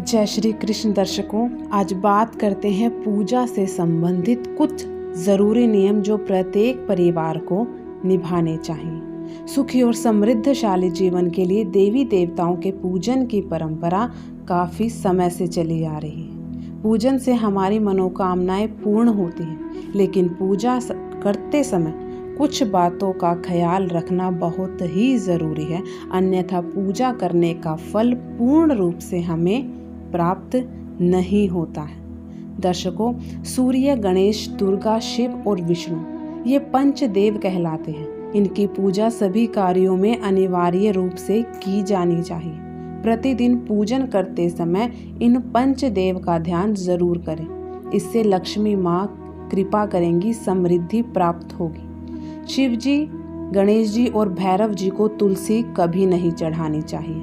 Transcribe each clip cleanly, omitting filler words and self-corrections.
जय श्री कृष्ण दर्शकों, आज बात करते हैं पूजा से संबंधित कुछ ज़रूरी नियम जो प्रत्येक परिवार को निभाने चाहिए। सुखी और समृद्धशाली जीवन के लिए देवी देवताओं के पूजन की परंपरा काफ़ी समय से चली आ रही है। पूजन से हमारी मनोकामनाएं पूर्ण होती हैं, लेकिन पूजा करते समय कुछ बातों का ख्याल रखना बहुत ही ज़रूरी है, अन्यथा पूजा करने का फल पूर्ण रूप से हमें प्राप्त नहीं होता है। दर्शकों, सूर्य, गणेश, दुर्गा, शिव और विष्णु ये पंचदेव कहलाते हैं। इनकी पूजा सभी कार्यों में अनिवार्य रूप से की जानी चाहिए। प्रतिदिन पूजन करते समय इन पंचदेव का ध्यान जरूर करें। इससे लक्ष्मी माँ कृपा करेंगी, समृद्धि प्राप्त होगी। शिव जी, गणेश जी और भैरव जी को तुलसी कभी नहीं चढ़ानी चाहिए।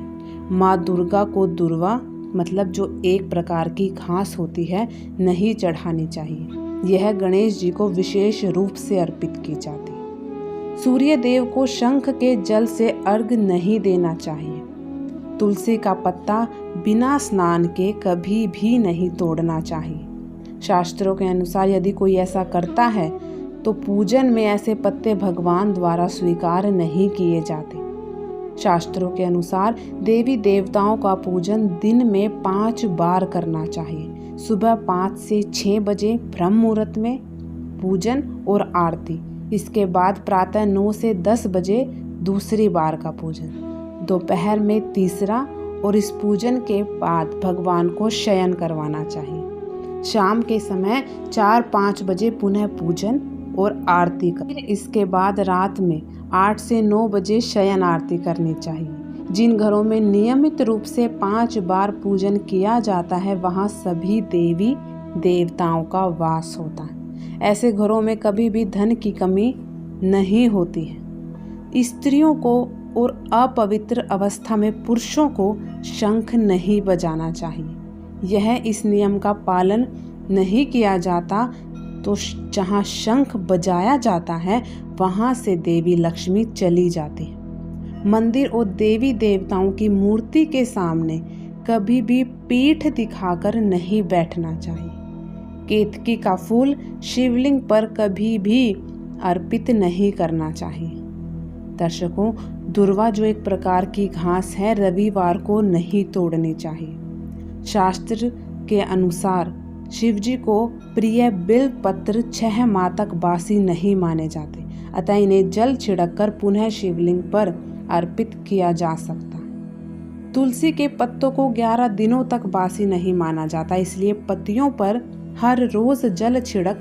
माँ दुर्गा को दुर्वा मतलब जो एक प्रकार की घास होती है नहीं चढ़ानी चाहिए। यह गणेश जी को विशेष रूप से अर्पित की जाती है। सूर्य देव को शंख के जल से अर्घ नहीं देना चाहिए। तुलसी का पत्ता बिना स्नान के कभी भी नहीं तोड़ना चाहिए। शास्त्रों के अनुसार यदि कोई ऐसा करता है तो पूजन में ऐसे पत्ते भगवान द्वारा स्वीकार नहीं किए जाते। शास्त्रों के अनुसार देवी देवताओं का पूजन दिन में 5 बार करना चाहिए। सुबह 5 से 6 बजे ब्रह्म मुहूर्त में पूजन और आरती, इसके बाद प्रातः 9 से 10 बजे दूसरी बार का पूजन, दोपहर में तीसरा, और इस पूजन के बाद भगवान को शयन करवाना चाहिए। शाम के समय 4-5 बजे पुनः पूजन और आरती कर, इसके बाद रात में 8 से 9 बजे शयन आरती करनी चाहिए। जिन घरों में नियमित रूप से 5 बार पूजन किया जाता है वहाँ सभी देवी देवताओं का वास होता है। ऐसे घरों में कभी भी धन की कमी नहीं होती है। स्त्रियों को और अपवित्र अवस्था में पुरुषों को शंख नहीं बजाना चाहिए। यह इस नियम का पालन नहीं किया जाता तो जहाँ शंख बजाया जाता है वहाँ से देवी लक्ष्मी चली जाती है। मंदिर और देवी देवताओं की मूर्ति के सामने कभी भी पीठ दिखाकर नहीं बैठना चाहिए। केतकी का फूल शिवलिंग पर कभी भी अर्पित नहीं करना चाहिए। दर्शकों, दुर्वा जो एक प्रकार की घास है, रविवार को नहीं तोड़नी चाहिए। शास्त्र के अनुसार शिव जी को प्रिय बिल्व पत्र 6 माह तक बासी नहीं माने जाते, अतः इन्हें जल छिड़ककर पुनः शिवलिंग पर अर्पित किया जा सकता है। तुलसी के पत्तों को 11 दिनों तक बासी नहीं माना जाता, इसलिए पत्तियों पर हर रोज जल छिड़क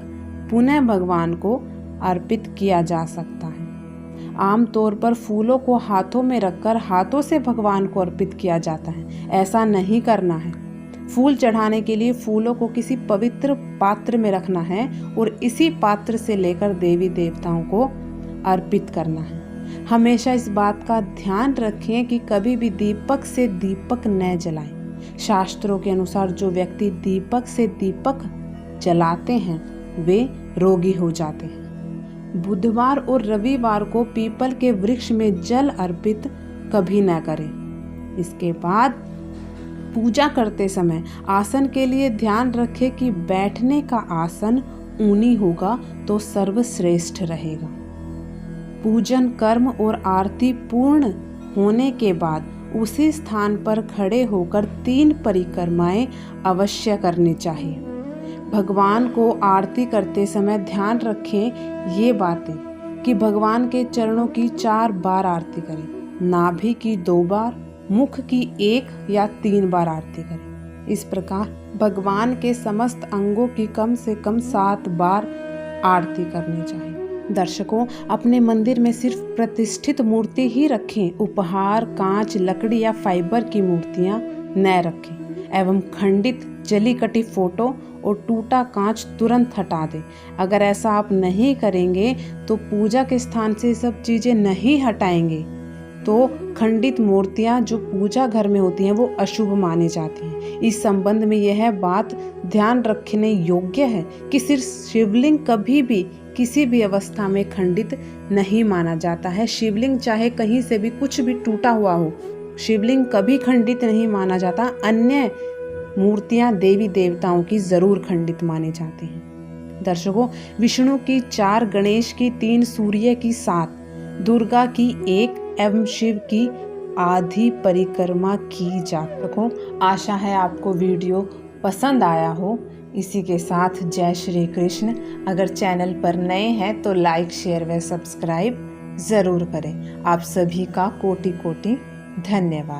पुनः भगवान को अर्पित किया जा सकता है। आमतौर पर फूलों को हाथों में रखकर हाथों से भगवान को अर्पित किया जाता है, ऐसा नहीं करना है। फूल चढ़ाने के लिए फूलों को किसी पवित्र पात्र में रखना है और इसी पात्र से लेकर देवी देवताओं को अर्पित करना है। हमेशा इस बात का ध्यान रखें कि कभी भी दीपक से दीपक न जलाएं। शास्त्रों के अनुसार जो व्यक्ति दीपक से दीपक जलाते हैं वे रोगी हो जाते हैं। बुधवार और रविवार को पीपल के वृक्ष में जल अर्पित कभी न करें। इसके बाद पूजा करते समय आसन के लिए ध्यान रखें कि बैठने का आसन ऊनी होगा तो सर्वश्रेष्ठ रहेगा। पूजन कर्म और आरती पूर्ण होने के बाद उसी स्थान पर खड़े होकर 3 परिक्रमाएं अवश्य करनी चाहिए। भगवान को आरती करते समय ध्यान रखें ये बातें कि भगवान के चरणों की 4 बार आरती करें, नाभि की 2 बार, मुख की 1 या 3 बार आरती करें। इस प्रकार भगवान के समस्त अंगों की कम से कम 7 बार आरती करनी चाहिए। दर्शकों, अपने मंदिर में सिर्फ प्रतिष्ठित मूर्ति ही रखें। उपहार, कांच, लकड़ी या फाइबर की मूर्तियां न रखें एवं खंडित, जली कटी फोटो और टूटा कांच तुरंत हटा दें। अगर ऐसा आप नहीं करेंगे तो पूजा के स्थान से सब चीजें नहीं हटाएंगे तो खंडित मूर्तियां जो पूजा घर में होती हैं वो अशुभ मानी जाती हैं। इस संबंध में यह बात ध्यान रखने योग्य है कि सिर्फ शिवलिंग कभी भी किसी भी अवस्था में खंडित नहीं माना जाता है। शिवलिंग चाहे कहीं से भी कुछ भी टूटा हुआ हो, शिवलिंग कभी खंडित नहीं माना जाता। अन्य मूर्तियां देवी देवताओं की जरूर खंडित मानी जाती हैं। दर्शकों, विष्णु की 4, गणेश की 3, सूर्य की 7, दुर्गा की 1 एवं शिव की आधी परिक्रमा की जाती। आशा है आपको वीडियो पसंद आया हो। इसी के साथ जय श्री कृष्ण। अगर चैनल पर नए हैं तो लाइक, शेयर व सब्सक्राइब ज़रूर करें। आप सभी का कोटि कोटि धन्यवाद।